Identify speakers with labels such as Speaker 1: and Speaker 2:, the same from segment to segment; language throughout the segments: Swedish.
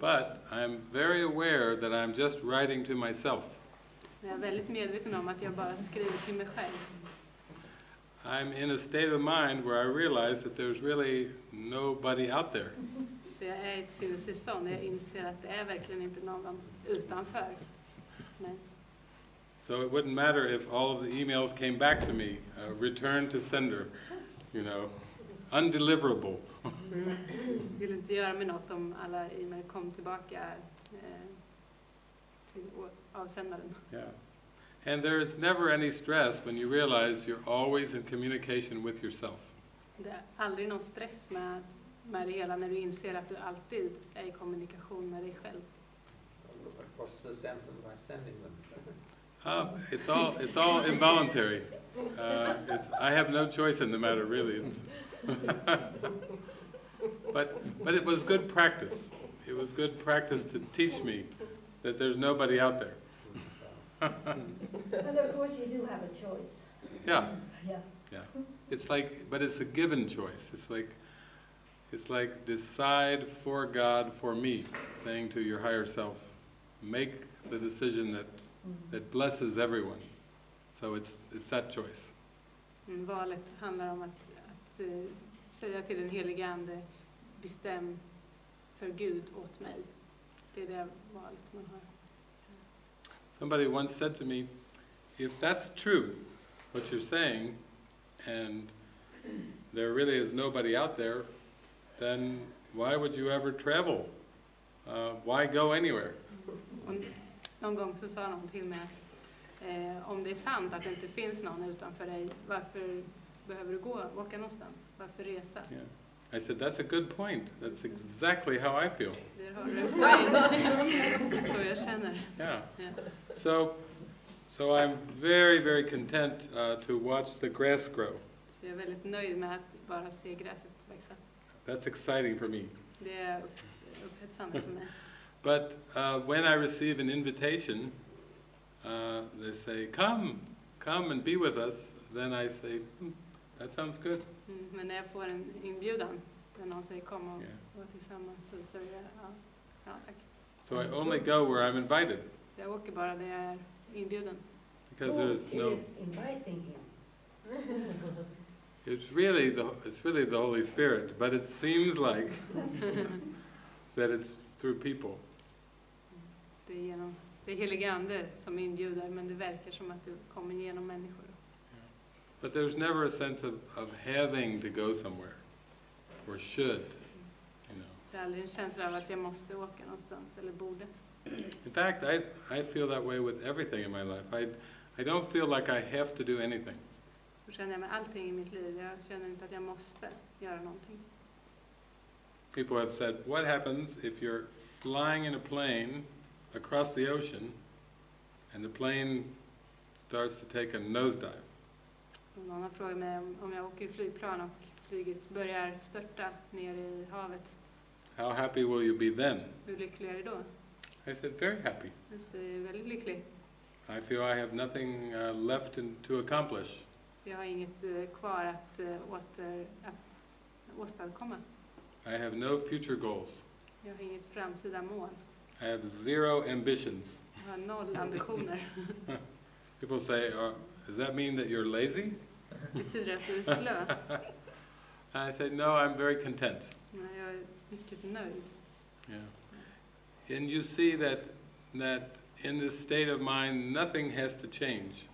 Speaker 1: But I'm very aware that I'm just writing to myself.
Speaker 2: Jag är väldigt medveten om att jag bara skriver till mig själv.
Speaker 1: I'm in a state of mind where I realize that there's really nobody out there.
Speaker 2: Jag är i ett sinnestillstånd. Jag inser att det är verkligen inte någon utanför. Nej.
Speaker 1: So it wouldn't matter if all of the emails came back to me, return to sender, you know, undeliverable.
Speaker 2: Det skulle inte göra mig något om alla e-mail kom tillbaka till avsändaren.
Speaker 1: Yeah. And there is never any stress when you realize you're always in communication with yourself.
Speaker 2: Det är aldrig någon stress med det hela när du inser att du alltid är i kommunikation med dig själv.
Speaker 3: What's the sense of my sending them?
Speaker 1: It's all involuntary. I have no choice in the matter, really. but it was good practice. It was good practice to teach me that there's nobody out there.
Speaker 4: But of course you do have a choice.
Speaker 1: Yeah.
Speaker 4: Yeah.
Speaker 1: Yeah. It's like, but it's a given choice. It's like decide for God, for me, saying to your higher self, make the decision that blesses everyone. So it's that choice.
Speaker 2: Valet handlar om att säga till den helige Ande, bestäm för Gud åt mig. Det är det valet man har.
Speaker 1: Somebody once said to me, if that's true, what you're saying, and there really is nobody out there, then why would you ever travel? Why go anywhere?
Speaker 2: Någon gång så sa någon till mig att om det är sant att det inte finns någon utanför dig, varför behöver du åka någonstans? Varför resa?
Speaker 1: Yeah. I said, that's a good point. That's exactly how I feel.
Speaker 2: Där har du en poäng. Så jag känner.
Speaker 1: Yeah. So I'm very, very content to watch the grass grow.
Speaker 2: Så jag är väldigt nöjd med att bara se gräset växa.
Speaker 1: That's exciting for me.
Speaker 2: Det är upphetsande för mig.
Speaker 1: But when I receive an invitation, they say, come and be with us. Then I say, that sounds good.
Speaker 2: Men när jag får en inbjudan, när någon säger kom och vara tillsammans, så säger jag ja tack.
Speaker 1: So I only go where I'm invited.
Speaker 2: Så jag åker bara där jag är inbjuden.
Speaker 1: Because there's no.
Speaker 4: Is inviting him?
Speaker 1: It's really the Holy Spirit, but it seems like that it's through people.
Speaker 2: Det är helige Ande som inbjuder, men det verkar som att det kommer genom människor.
Speaker 1: But there's never a sense of having to go somewhere, or should, you know.
Speaker 2: Det är aldrig en känsla av att jag måste åka någonstans, eller borde.
Speaker 1: In fact, I feel that way with everything in my life. I don't feel like I have to do anything.
Speaker 2: Så känner jag med allting i mitt liv. Jag känner inte att jag måste göra någonting.
Speaker 1: People have said, what happens if you're flying in a plane across the ocean and the plane starts to take a nosedive?
Speaker 2: Någon har frågat mig om jag åker i flygplan och flyget börjar störta ner i havet.
Speaker 1: How happy will you be then?
Speaker 2: Hur lycklig är du då?
Speaker 1: I said, very happy.
Speaker 2: Jag säger väldigt lycklig.
Speaker 1: I feel I have nothing left to accomplish.
Speaker 2: Jag har inget kvar att åstadkomma.
Speaker 1: I have no future goals.
Speaker 2: Jag har inget framtida mål.
Speaker 1: I have zero ambitions.
Speaker 2: Jag har 0 ambitioner.
Speaker 1: People say, does that mean that you're lazy?
Speaker 2: Betyder det att du är slö?
Speaker 1: I say, no, I'm very content.
Speaker 2: Nej, jag är mycket nöjd.
Speaker 1: Yeah. And you see that in this state of mind, nothing has to change.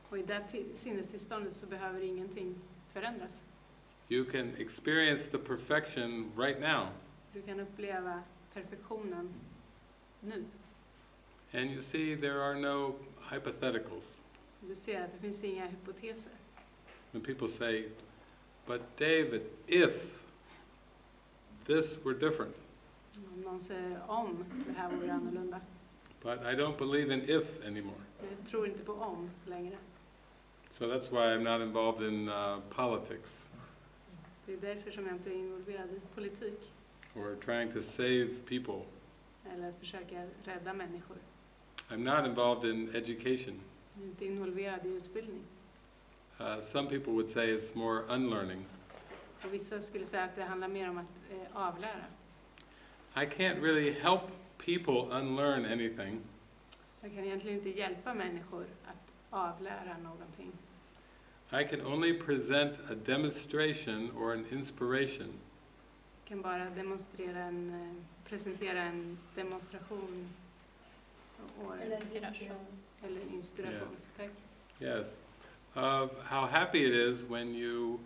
Speaker 2: Och i det sinnestillståndet så behöver ingenting förändras.
Speaker 1: You can experience the perfection right now.
Speaker 2: Du kan uppleva perfektionen nu.
Speaker 1: And you see there are no hypotheticals.
Speaker 2: Du ser att det finns inga hypoteser.
Speaker 1: When people say, but David, if this were different.
Speaker 2: Om någon säger om det här vore annorlunda.
Speaker 1: But I don't believe in if anymore.
Speaker 2: Jag tror inte på om längre.
Speaker 1: So that's why I'm not involved in politics.
Speaker 2: Det är därför som jag inte är involverad i politik.
Speaker 1: Or trying to save people.
Speaker 2: Eller försöka rädda människor.
Speaker 1: I'm not involved in education.
Speaker 2: Jag är inte involverad i utbildning.
Speaker 1: Some people would say it's more unlearning.
Speaker 2: Och vissa skulle säga att det handlar mer om att avlära.
Speaker 1: I can't really help people unlearn anything.
Speaker 2: Jag kan egentligen inte hjälpa människor att avlära någonting.
Speaker 1: I can only present a demonstration or an inspiration.
Speaker 2: Jag kan bara presentera en demonstration
Speaker 4: Eller inspiration.
Speaker 2: eller en inspiration.
Speaker 1: Yes.
Speaker 2: Tack.
Speaker 1: Yes, of how happy it is when you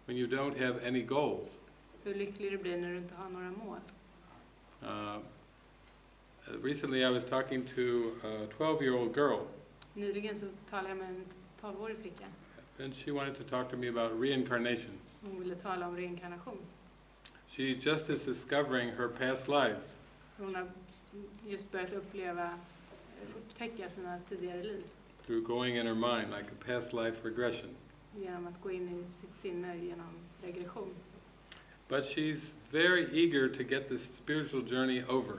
Speaker 1: don't have any goals.
Speaker 2: Hur lycklig du blir när du inte har några mål.
Speaker 1: Recently I was talking to a 12-year-old girl,
Speaker 2: Nyligen så talade jag med en 12-årig flicka.
Speaker 1: and she wanted to talk to me about reincarnation.
Speaker 2: Hon ville tala om reinkarnation.
Speaker 1: She just is discovering her past lives.
Speaker 2: Hon har just börjat upptäcka sina tidigare liv
Speaker 1: Through going in her mind, like a past life regression.
Speaker 2: genom att gå in i sitt sinne genom regression.
Speaker 1: But she's very eager to get this spiritual journey over.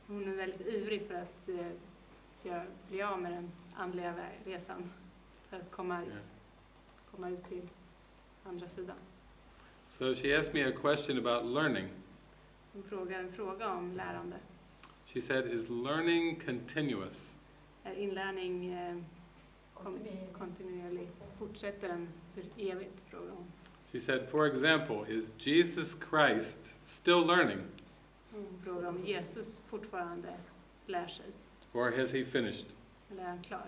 Speaker 2: Hon är väldigt ivrig för att bli av med den andliga resan. För att komma ut till andra sidan.
Speaker 1: So she asked me a question about learning.
Speaker 2: Hon frågar en fråga om lärande.
Speaker 1: She said, is learning continuous?
Speaker 2: Är inlärning kontinuerlig? Fortsätter den för evigt? Frågar hon.
Speaker 1: She said, for example, is Jesus Christ still learning?
Speaker 2: Hon frågar om Jesus fortfarande lär sig.
Speaker 1: Or has he finished?
Speaker 2: Eller är han klar?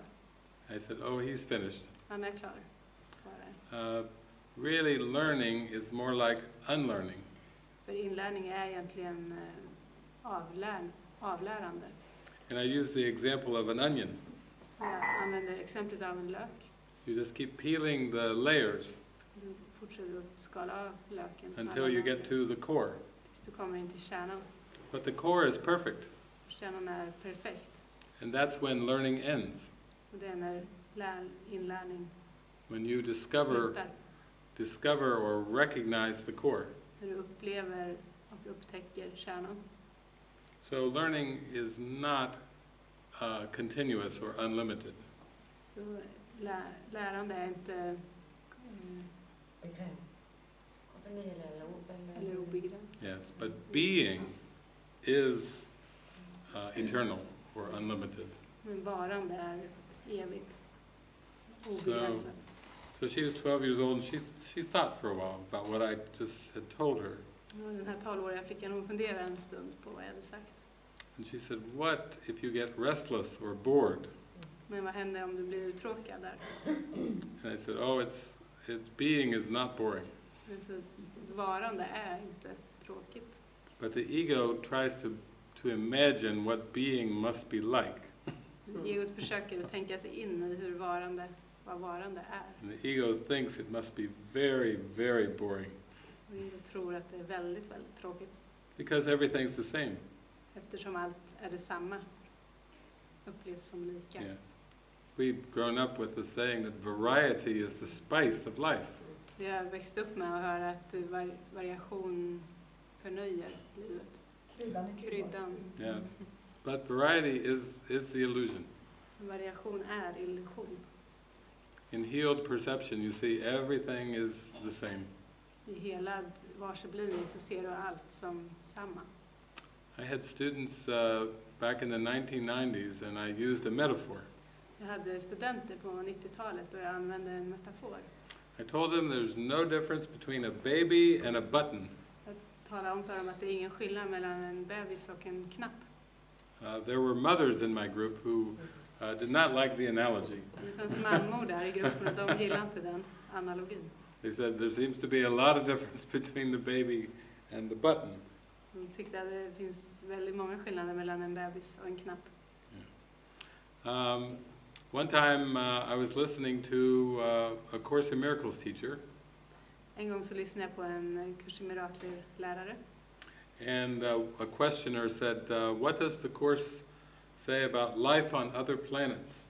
Speaker 1: I said, oh, he's finished.
Speaker 2: Han är klar. Svarar.
Speaker 1: Really, learning is more like unlearning.
Speaker 2: För inlärning är egentligen avlärande.
Speaker 1: And I use the example of an onion.
Speaker 2: Jag använder exemplet av en lök.
Speaker 1: You just keep peeling the layers
Speaker 2: Du fortsätter att skala av löken.
Speaker 1: until you get to the core.
Speaker 2: Tills du kommer in till kärnan.
Speaker 1: But the core is perfect.
Speaker 2: Kärnan är perfekt.
Speaker 1: And that's when learning ends.
Speaker 2: Och det är när inlärning
Speaker 1: When you
Speaker 2: slutar.
Speaker 1: discover or recognize the core.
Speaker 2: När du upplever och upptäcker kärnan.
Speaker 1: So learning is not continuous or unlimited.
Speaker 2: Så lärande är inte eller obegränsat.
Speaker 1: Yes, but being is eternal or unlimited.
Speaker 2: Men varande är evigt. Obegränsat.
Speaker 1: So she was 12 years old, and she thought for a while about what I just had told her.
Speaker 2: Och den här 12-åriga flickan, hon funderade en stund på vad jag hade sagt.
Speaker 1: And she said, what if you get restless or bored?
Speaker 2: Men vad händer om du blir uttråkad där?
Speaker 1: And I said, oh, it's being is not boring.
Speaker 2: Men så varande är inte tråkigt.
Speaker 1: But the ego tries to imagine what being must be like.
Speaker 2: Egot försöker att tänka sig in i vad varande är.
Speaker 1: And the ego thinks it must be very, very boring.
Speaker 2: Och egot tror att det är väldigt, väldigt tråkigt.
Speaker 1: Because everything's the same.
Speaker 2: Eftersom allt är detsamma. Upplevs som lika.
Speaker 1: Yes. We've grown up with the saying that variety is the spice of life.
Speaker 2: Vi har växt upp med att höra att variation förnöjer livet. Kryddan.
Speaker 1: Yes. But variety is the illusion.
Speaker 2: Variation är illusion.
Speaker 1: In healed perception, you see everything is the same.
Speaker 2: I helad varseblivning så ser du allt som samma.
Speaker 1: I had students back in the 1990s, and I used a metaphor.
Speaker 2: Jag hade studenter på 90-talet och jag använde en metafor.
Speaker 1: I told them there's no difference between a baby and a button.
Speaker 2: Jag talade om för dem att det är ingen skillnad mellan en bebis och en knapp.
Speaker 1: There were mothers in my group who did not like the analogy.
Speaker 2: Det fanns mammor där i gruppen och de gillade inte den analogin.
Speaker 1: They said there seems to be a lot of difference between the baby and the button.
Speaker 2: De tyckte att det finns väldigt många skillnader mellan en bebis och en knapp.
Speaker 1: One time I was listening to a Course in Miracles teacher.
Speaker 2: En gång så lyssnade jag på en kurs i mirakler-lärare.
Speaker 1: And a questioner said, what does the Course say about life on other planets?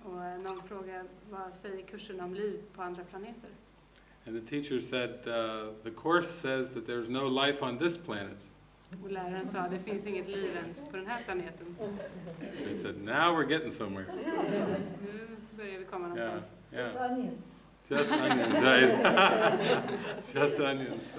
Speaker 2: Och någon frågade, vad säger kursen om liv på andra planeter?
Speaker 1: And the teacher said, the Course says that there's no life on this planet.
Speaker 2: Och läraren sa, det finns inget liv ens på den här planeten.
Speaker 1: They said, now we're getting somewhere.
Speaker 2: Nu börjar vi komma någonstans.
Speaker 1: Yeah.
Speaker 4: Just onions.
Speaker 1: Just onions, right? Just onions.